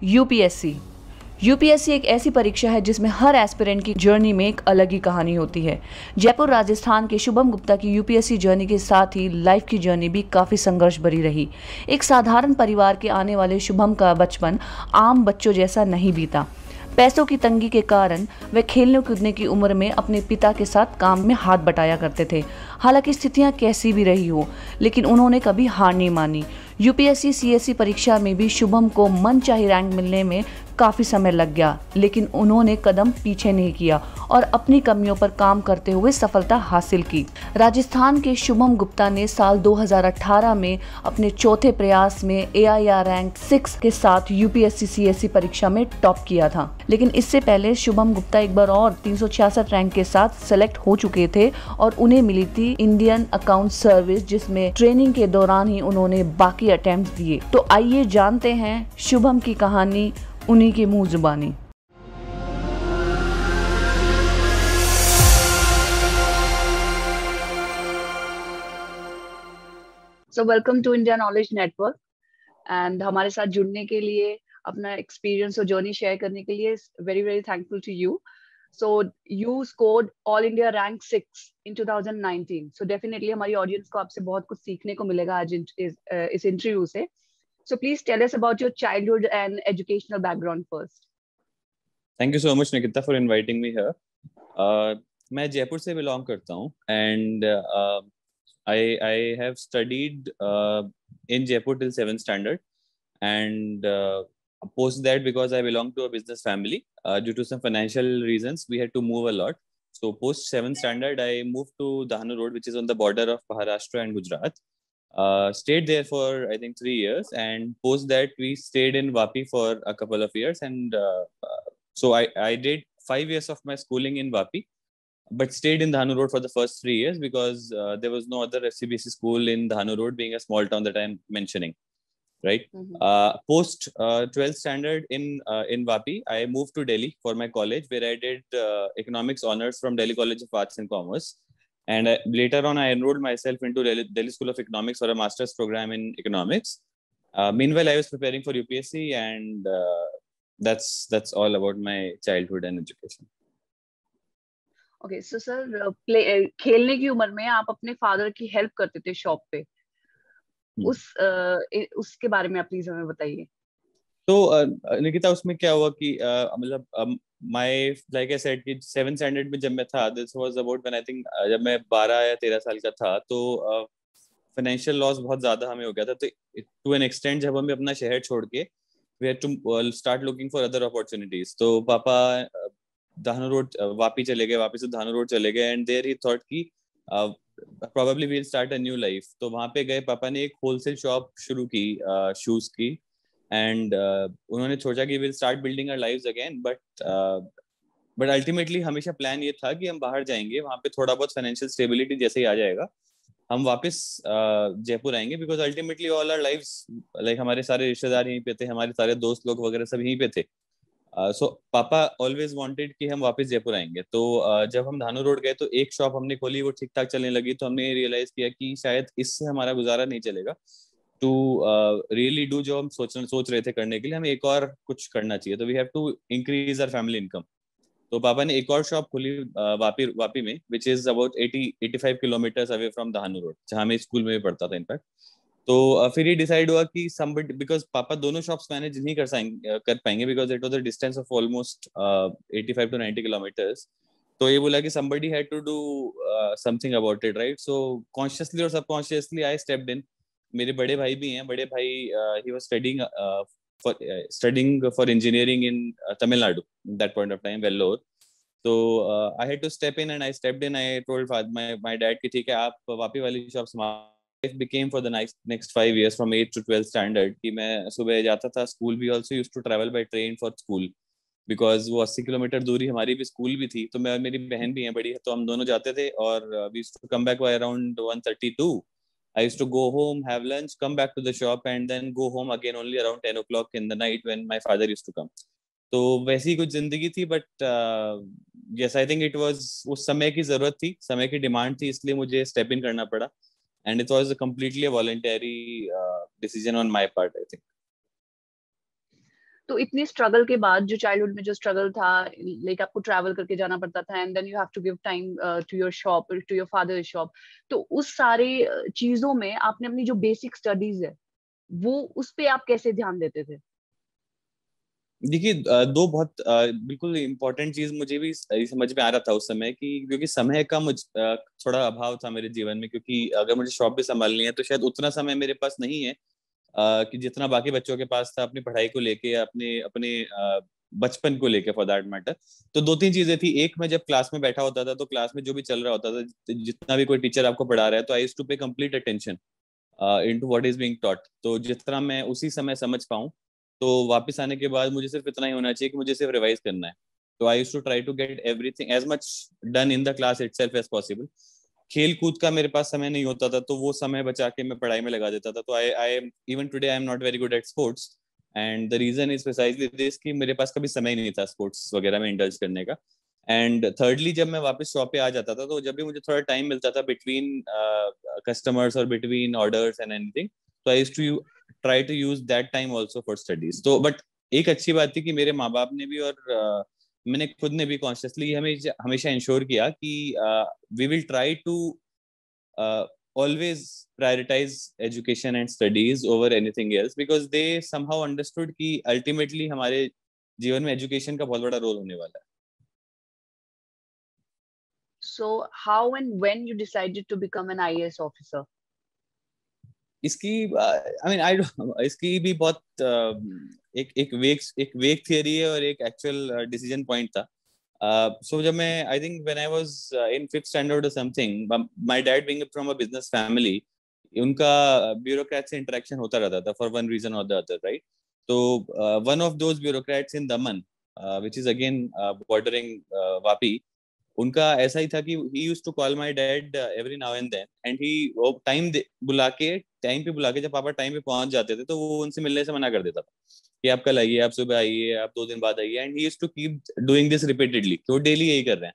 UPSC UPSC एक ऐसी परीक्षा है जिसमें हर एस्पिरेंट की जर्नी में एक अलग ही कहानी होती है। जयपुर राजस्थान के शुभम गुप्ता की यूपीएससी जर्नी के साथ ही लाइफ की जर्नी भी काफ़ी संघर्ष भरी रही। एक साधारण परिवार के आने वाले शुभम का बचपन आम बच्चों जैसा नहीं बीता। पैसों की तंगी के कारण वे खेलने कूदने की उम्र में अपने पिता के साथ काम में हाथ बटाया करते थे। हालांकि स्थितियां कैसी भी रही हो, लेकिन उन्होंने कभी हार नहीं मानी। यूपीएससी सीएससी परीक्षा में भी शुभम को मनचाही रैंक मिलने में काफ़ी समय लग गया, लेकिन उन्होंने कदम पीछे नहीं किया और अपनी कमियों पर काम करते हुए सफलता हासिल की। राजस्थान के शुभम गुप्ता ने साल 2018 में अपने चौथे प्रयास में एआईआर रैंक 6 के साथ यूपीएससी सीएससी परीक्षा में टॉप किया था। लेकिन इससे पहले शुभम गुप्ता एक बार और 366 रैंक के साथ सेलेक्ट हो चुके थे और उन्हें मिली थी इंडियन अकाउंट सर्विस, जिसमें ट्रेनिंग के दौरान ही उन्होंने बाकी अटेम्प्ट दिए। तो आइए जानते हैं शुभम की कहानी उन्हीं के मुंह जुबानी। So welcome to India knowledge network and हमारे साथ जुड़ने के लिए, अपना एक्सपीरियंस और जर्नी शेयर करने के लिए very very thankful to you. So you scored all India rank 6 in 2019। So definitely हमारी ऑडियंस को आपसे बहुत कुछ सीखने को मिलेगा आज इस इंटरव्यू से। So please tell us about your childhood and educational background first. Thank you so much, Nikita, for inviting me here. मैं जयपुर से belong करता हूँ and I have studied in Jaipur till 7th standard and post that because I belong to a business family. Due to some financial reasons, we had to move a lot. So post 7th standard, I moved to Dahanu Road, which is on the border of Maharashtra and Gujarat. Stayed there for I think 3 years, and post that we stayed in Vapi for a couple of years, and so I did 5 years of my schooling in Vapi, but stayed in Dhanu Road for the first 3 years because there was no other CBSE school in Dhanu Road, being a small town that I'm mentioning, right? Mm-hmm. Post 12th standard in Vapi, I moved to Delhi for my college, where I did economics honors from Delhi College of Arts and Commerce. And later on, I enrolled myself into Delhi School of Economics for a master's program in economics. Meanwhile, I was preparing for UPSC, and that's all about my childhood and education. Okay, so sir, खेलने की उम्र में आप अपने father की help करते थे shop पे। उसके बारे में आप प्लीज हमें बताइए। तो निकिता, उसमें क्या हुआ कि मतलब like I said कि 7th standard में जब मैं था, this was about when I think जब मैं 12 या 13 साल का था, तो फाइनेंशियल लॉस बहुत ज्यादा हमें हो गया था। तो टू एन एक्सटेंट जब हमें अपना शहर छोड़ के we had to start looking for other opportunities, तो पापा धानु रोड वापी चले गए, वापी से धानु रोड चले गए, एंड देयर ही थॉट कि probably we'll start a new life। तो वहां पे गए, पापा ने एक होलसेल शॉप शुरू की शूज की, एंड उन्होंने सोचा कि will start building our lives again, but ultimately हमेशा प्लान ये था कि हम बाहर जाएंगे, वहां पे थोड़ा बहुत फाइनेंशियल स्टेबिलिटी जैसे ही आ जाएगा हम वापस जयपुर आएंगे, because ultimately all our lives like हमारे सारे रिश्तेदार यहीं पे थे, हमारे सारे दोस्त लोग वगैरह सब यहीं पे थे। सो पापा ऑलवेज वांटेड कि हम वापस जयपुर आएंगे। तो जब हम धानु रोड गए तो एक शॉप हमने खोली, वो ठीक ठाक चलने लगी, तो हमने रियलाइज किया कि शायद इससे हमारा गुजारा नहीं चलेगा। टू रियली डू जो हम सोच रहे थे करने के लिए, हमें एक और कुछ करना चाहिए, तो we have to increase our family income. तो पापा ने एक और शॉप खोली वापी में, which is about 85 kilometres away from Dahanu road, जहाँ मैं स्कूल में भी पढ़ता था इनफैक्ट। तो फिर ये डिसाइड हुआ कि somebody, बिकॉज पापा दोनों शॉप्स मैनेज नहीं कर पाएंगे, because it was a distance of almost 85 to 90 kilometres. तो ये बोला कि somebody had to do something about it, right? So consciously और subconsciously I stepped in। मेरे बड़े भाई भी हैं, बड़े भाई he was studying for engineering in Tamil Nadu at that point of time, Vellore। तो I had to step in, and I stepped in। I told my dad कि ठीक है, आप वापी वाली शॉप संभाल। Life became for the next 5 years from 8th to 12th standard कि मैं सुबह जाता था स्कूल भी, also used to travel by train for school because वो 80 किलोमीटर दूरी हमारी भी स्कूल भी थी। तो मैं, मेरी बहन भी है बड़ी, तो हम दोनों जाते थे, और we used to come back by around 1:32। I used to go home, have lunch, come back to the shop, and then go home again only around 10 o'clock in the night when my father used to come। तो वैसी कुछ जिंदगी थी, but yes, I think it was उस समय की जरूरत थी, समय की डिमांड थी, इसलिए मुझे स्टेप इन करना पड़ा, and it was completely a voluntary decision on my part, I think। तो इतनी स्ट्रगल के बाद, जो चाइल्डहुड में जो स्ट्रगल था, लाइक आपको ट्रैवल करके जाना पड़ता था, and then you have to give time to your shop, to your father shop, तो उस सारे चीजों में आपने अपनी जो बेसिक स्टडीज है वो उस पे आप कैसे ध्यान देते थे? देखिए, दो बहुत बिल्कुल इम्पोर्टेंट चीज मुझे भी समझ में आ रहा था उस समय कि क्योंकि समय का थोड़ा अभाव था मेरे जीवन में, क्योंकि अगर मुझे शॉप भी संभालनी है तो शायद उतना समय मेरे पास नहीं है कि जितना बाकी बच्चों के पास था अपनी पढ़ाई को लेके या अपने अपने बचपन को लेके फॉर दैट मैटर। तो दो तीन चीजें थी। एक, मैं जब क्लास में बैठा होता था तो क्लास में जो भी चल रहा होता था, जितना भी कोई टीचर आपको पढ़ा रहा है, तो आई यूज्ड टू पे complete attention into what is being taught. तो जितना मैं उसी समय समझ पाऊँ, तो वापस आने के बाद मुझे सिर्फ इतना ही होना चाहिए कि मुझे सिर्फ रिवाइज करना है। तो I used to try to get everything as much done in the class itself as possible. खेल कूद का मेरे पास समय नहीं होता था, तो वो समय बचा के मैं पढ़ाई में लगा देता था। तो I I even today I am not very good at sports, and the reason is precisely this कि मेरे पास कभी समय नहीं था स्पोर्ट्स वगैरह में इंडल्ज करने का। एंड थर्डली, जब मैं वापस शॉप पे आ जाता था, तो जब भी मुझे थोड़ा टाइम मिलता था बिटवीन कस्टमर्स और बिटवीन ऑर्डर्स एंड एनीथिंग, तो I used to try to use that time also for studies. तो बट एक अच्छी बात थी कि मेरे माँ बाप ने भी और मैंने खुद ने भी कॉन्शियसली हमेशा हमेशा इंश्योर किया कि we will try to always prioritize education and studies over anything else, because they somehow understood कि ultimately हमारे जीवन में education का बहुत बड़ा रोल होने वाला है। So how and when you decided to become an IAS officer? इसकी आई मीन आई इसकी भी बहुत एक वेक थियरी है और एक एक्चुअल डिसीजन पॉइंट था। सो जब मैं I think when I was in fifth standard और something, my dad being from a business family, उनका ब्यूरोक्रेट से इंटरेक्शन होता रहता था फॉर वन रीजन और द अदर, राइट? तो one of those bureaucrats in Daman, which is again bordering Vapi, उनका ऐसा ही था कि he used to call my dad every now and then, and he वो टाइम पे बुला के जब पापा टाइम पे पहुंच जाते थे तो वो उनसे मिलने से मना कर देता था कि आप कल आइए, आप सुबह आइए, आप 2 दिन बाद आइए। And he used to keep doing this repeatedly, तो डेली यही कर रहे हैं।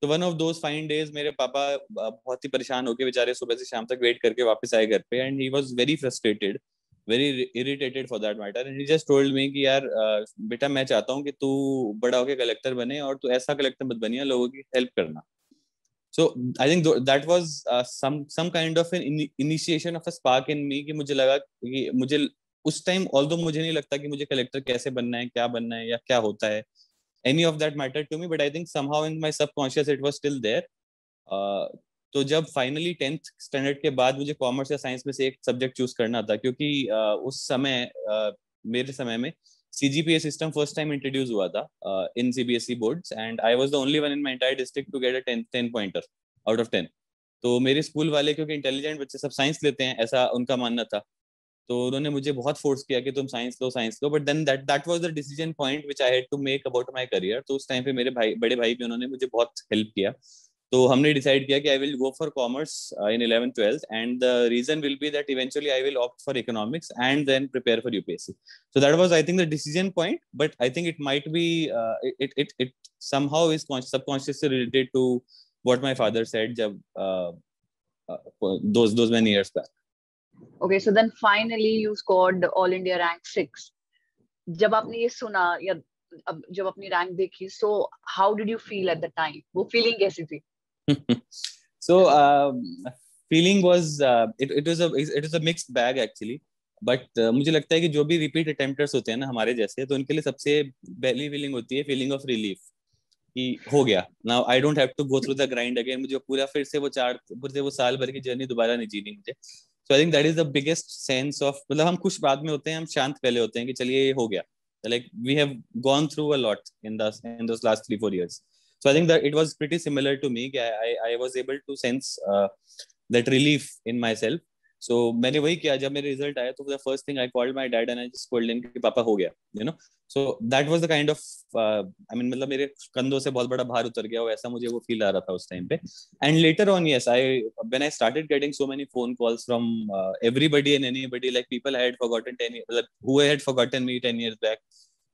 तो one of those fine days मेरे पापा बहुत ही परेशान होके बेचारे सुबह से शाम तक वेट करके वापस आए घर पे, and he was very frustrated, very irritated for that matter, and he just told me कि यार बेटा, मैं चाहता हूँ कि तू बड़ा होके कलेक्टर बने, और तू ऐसा कलेक्टर मत बनिए, लोगों की हेल्प करना। So I think that was some kind of an initiation of a spark in me, कि मुझे लगा कि मुझे उस टाइम, ऑल्दो मुझे नहीं लगता कि मुझे कलेक्टर कैसे बनना है, क्या बनना है या क्या होता है, any of that mattered to me, but I think somehow in my subconscious it was still there. तो जब फाइनली 10th स्टैंडर्ड के बाद मुझे कॉमर्स या साइंस में से एक सब्जेक्ट चूज करना था, क्योंकि उस समय मेरे समय में CGPA system first time introduce हुआ था in CBSE boards, and I was the only one in my entire district to get a 10 pointer out of 10। तो मेरे स्कूल वाले, क्योंकि इंटेलिजेंट बच्चे सब साइंस लेते हैं, ऐसा उनका मानना था, तो उन्होंने मुझे बहुत फोर्स किया कि तुम साइंस लो, but then that was the decision point which I had to make about my career. तो उस टाइम पे मेरे भाई, बड़े भाई भी, उन्होंने मुझे बहुत हेल्प किया। तो हमने डिसाइड किया कि I will go for commerce in 11th 12th, and the reason will be that eventually I will opt for economics and then prepare for UPSC। So that was I think the decision point, but I think it might be it somehow is subconsciously related to what my father said जब those many years back. Okay, so then finally you scored All India rank 6. जब आपने ये सुना या अब जब अपनी rank देखी, so how did you feel at the time? वो फीलिंग कैसी थी? So feeling was it was a mixed bag actually, but मुझे लगता है कि जो भी रिपीट अटेम्प्टर्स होते हैं ना हमारे जैसे, तो उनके लिए सबसे पहली फीलिंग होती है फीलिंग ऑफ रिलीफ, कि हो गया, now I don't have to go through the grind again, मुझे पूरा फिर से वो साल भर की जर्नी दोबारा नहीं जीनी मुझे। So I think that is the biggest sense of, मतलब हम खुश बाद में होते हैं, हम शांत पहले होते हैं कि चलिए ये हो गया, like we have gone through a lot in those last 3-4 years. So I think that it was pretty similar to me. I was able to sense that relief in myself. So मैंने वही किया, जब मेरे result आया तो the first thing I called my dad and I just told him कि पापा हो गया, you know. So that was the kind of I mean, मतलब मेरे कंधों से बहुत बड़ा भार उतर गया, वो ऐसा मुझे वो फील आ रहा था उस टाइम पे। And later on, yes, when I started getting so many phone calls from everybody and anybody, like people I had forgotten 10 years, like, who had forgotten me 10 years back,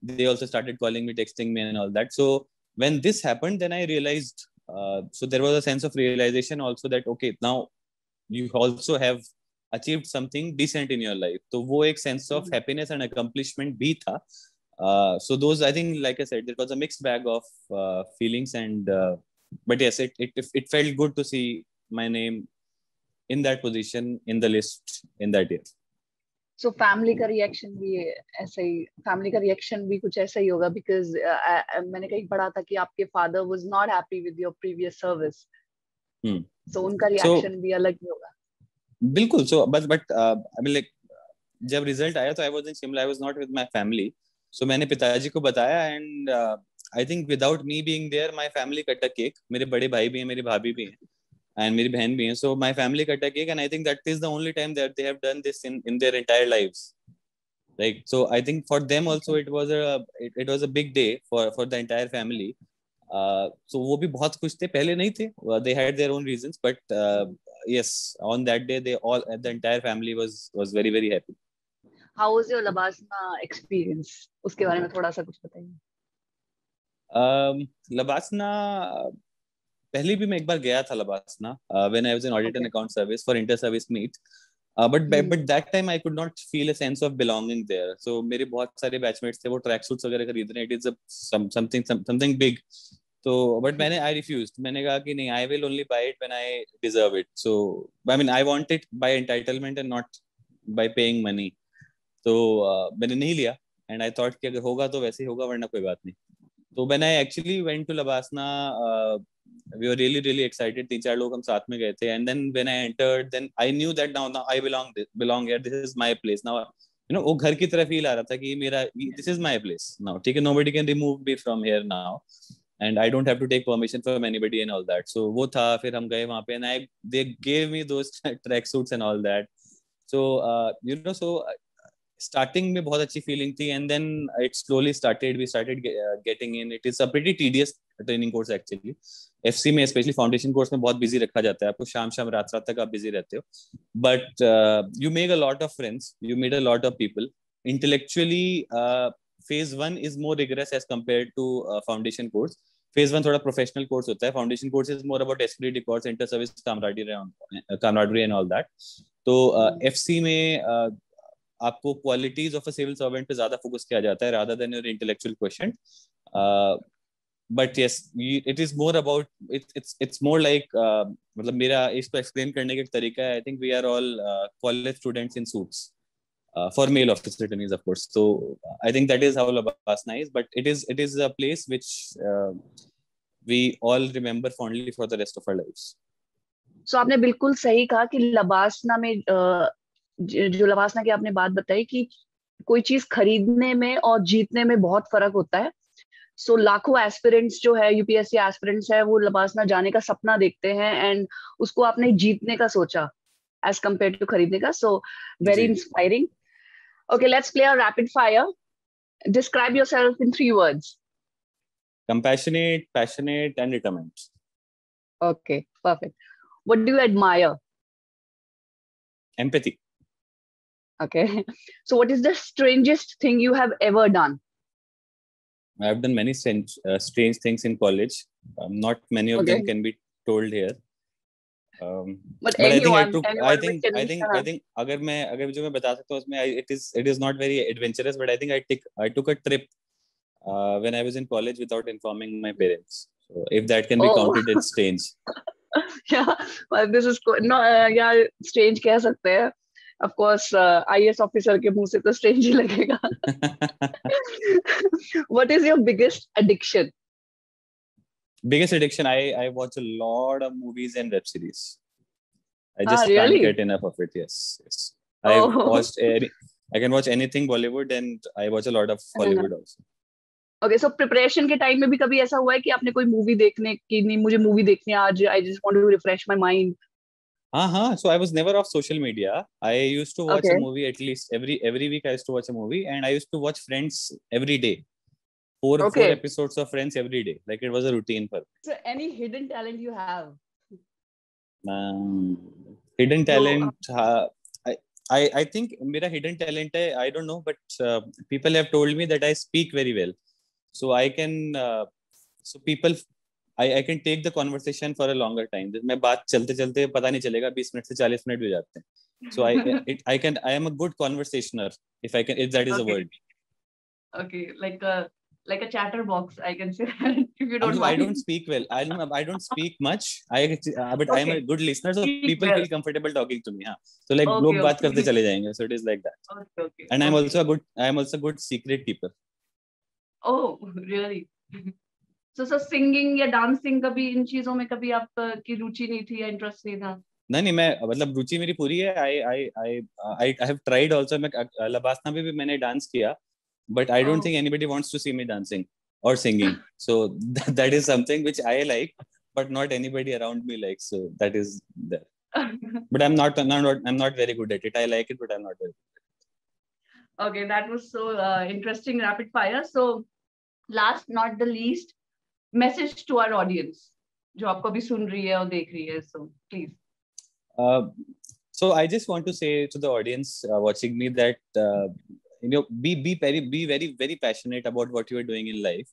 they also started calling me, texting me and all that. So when this happened, then I realized, so there was a sense of realization also that okay, now you also have achieved something decent in your life. तो वो एक sense of happiness and accomplishment भी था, So those, I think, like I said, there was a mixed bag of feelings, and but yes, it felt good to see my name in that position in the list in that year. So family का reaction भी ऐसा ही, family का reaction भी कुछ ऐसा ही होगा, because मैंने कहीं पढ़ा था कि आपके father was not happy with your previous service, so उनका So रिएक्शन भी अलग ही होगा. बिल्कुल. So but I mean, like, जब रिजल्ट आया तो I was in Shimla, I was not with my family. So मैंने पिताजी को बताया, and I think without me being there my family cut a cake. मेरे बड़े भाई भी हैं, मेरी भाभी भी हैं, एंड मेरी बहन भी है. So my family cut a cake, and I think that is the only time that they have done this in their entire lives. Like, so I think for them also it was a big day for the entire family. So वो भी बहुत खुश थे. पहले नहीं थे, they had their own reasons, but yes, on that day the entire family was very very happy. How was your LBSNAA experience, उसके बारे में थोड़ा सा कुछ बताइए. लबासना, पहले भी मैं एक बार गया था LBSNAA, when I was in audit and account service for inter service meet. But that time I could not feel a sense of belonging there. So मेरे बहुत सारे बैचमेट्स थे, वो ट्रैक सूट्स वगैरह खरीद रहे हैं. It is something big. तो बट मैंने I refused. मैंने कहा कि नहीं, I will only buy it when I deserve it. So I mean, I want it by entitlement and not by paying money. तो मैंने नहीं लिया, एंड आई थॉट कि अगर होगा तो वैसे ही होगा, वरना कोई बात नहीं. तो when I actually went to LBSNAA, we were really really excited. 3-4 लोग हम साथ में गए थे, and then when I entered, then I knew that now I belong here, this is my place now. वो घर की तरह फील आ रहा था कि मेरा, this is my place now. ठीक है, nobody can remove me from here now, and I don't have to take permission from anybody and all that. So वो था. फिर हम गए वहां पे, and I they gave me those track suits and all that. So so starting में बहुत अच्छी फीलिंग थी, and then it slowly started, we started getting in. It is a pretty tedious training course actually. FC में specially foundation course में बहुत busy रखा जाता है आपको. शाम शाम रात रात तक आप बिजी रहते हो, but you make a lot of friends, you meet a lot of people. Intellectually phase 1 is more rigorous as compared to foundation course. phase 1 थोड़ा प्रोफेशनल कोर्स होता है. Foundation course is more about esprit de corps, inter service camaraderie and all that. तो FC में आपको qualities of a civil servant पे ज्यादा focus किया जाता है, rather than your intellectual quotient. But yes, it is more about it's more like मतलब मेरा इसको एक्सप्लेन करने का एक तरीका है. I think we are all college students in suits, for male officer attorneys, of course. So I think that is how Labasna is, but it is a place which we all remember fondly for the rest of our lives. So आपने बिल्कुल सही कहा कि लबासना में जो लबासना की आपने बात बताई कि कोई चीज खरीदने में और जीतने में बहुत फर्क होता है. सो लाखों एस्पिरेंट्स जो है, यूपीएससी एस्पिरेंट्स है, वो लबासना जाने का सपना देखते हैं, एंड उसको आपने जीतने का सोचा एज कम्पेयर टू खरीदने का. So very inspiring. Okay, let's play a rapid fire. Describe yourself in 3 words. Compassionate, passionate, and determined. Okay, perfect. What do you admire? Empathy. Okay. So what is the strangest thing you have ever done? I have done many strange things in college. Not many of them can be told here. But I think अगर जो मैं बता सकता हूँ उसमें, it is not very adventurous, but I think I took a trip when I was in college without informing my parents. So if that can be counted, it's strange. Yeah, well, this is no, yeah, strange कह सकते हैं. Of course, IAS officer के मुंह से तो strange ही लगेगा. What is your biggest addiction? Biggest addiction, I watch a lot of movies and web series. I just really? can't get enough of it. Yes. I can watch anything Bollywood, and I watch a lot of Hollywood also. Okay, so preparation के time में भी कभी ऐसा हुआ है कि आपने कोई मूवी देखने की, नहीं मुझे मूवी देखनी है आज, I just want to refresh my mind? So I was never off social media. I used to watch a movie at least every week. I used to watch a movie, and I used to watch Friends every day. 4 episodes of Friends every day. Like, it was a routine for me. So any hidden talent you have? Hidden talent, I think मेरा hidden talent है, I don't know, but people have told me that I speak very well. So I can I can take the conversation for a longer time. मैं बात चलते चलते पता नहीं चलेगा, 20 minute से 40 मिनट भी हो जाते हैं. So I am a good conversationer, if that is a word. Okay, like a chatterbox, I can say that, if you don't I don't mind. speak well. I don't speak much. But I am a Okay, good listener, so speak people well. feel comfortable talking to me. हाँ. So like Okay, लोग बात करते okay. चले जाएंगे. So it is like that. Okay, okay, And okay. I am also a good secret keeper. Oh, really? So singing या dancing, कभी इन चीजों में कभी आप की रुचि नहीं थी या इंटरेस्ट नहीं था? नहीं नहीं, मैं मतलब रुचि मेरी पूरी है. I have tried also. मैं लबासना में भी मैंने डांस किया, but I don't Oh. Think anybody wants to see me dancing और singing. So that is something which I like, but not anybody around me likes. So that is there. But I'm not very good at it. I like it, but I'm not very good. Okay, that was so interesting, rapid fire. So last not the least, message to our audience जो आपको अभी सुन रही है और देख रही है. So please. Uh, so I just want to say to the audience watching me that be very passionate about what you are doing in life.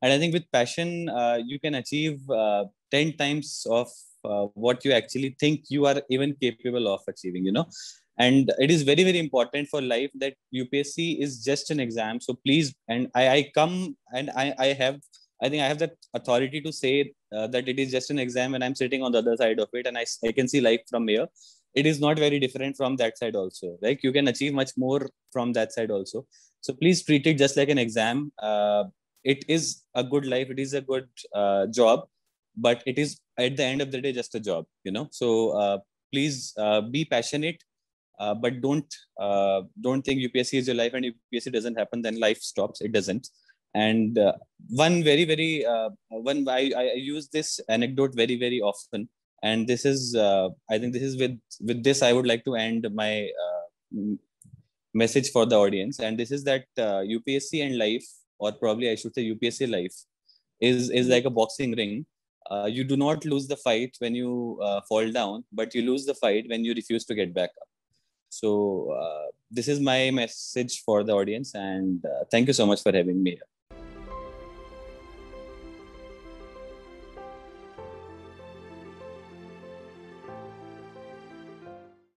And I think with passion you can achieve 10 times of what you actually think you are even capable of achieving, you know. And it is very important for life that UPSC is just an exam. So please, and I come and I think I have that authority to say that it is just an exam, and I'm sitting on the other side of it, and I can see life from here. It is not very different from that side also. Like you can achieve much more from that side also. So please treat it just like an exam. It is a good life. It is a good job, but it is at the end of the day just a job, you know. So please be passionate, but don't think UPSC is your life, and if UPSC doesn't happen, then life stops. It doesn't. And one very one I use this anecdote very often, and this is I think this is with this I would like to end my message for the audience, and this is that UPSC and life, or probably I should say UPSC life, is like a boxing ring. You do not lose the fight when you fall down, but you lose the fight when you refuse to get back up. So this is my message for the audience, and thank you so much for having me here.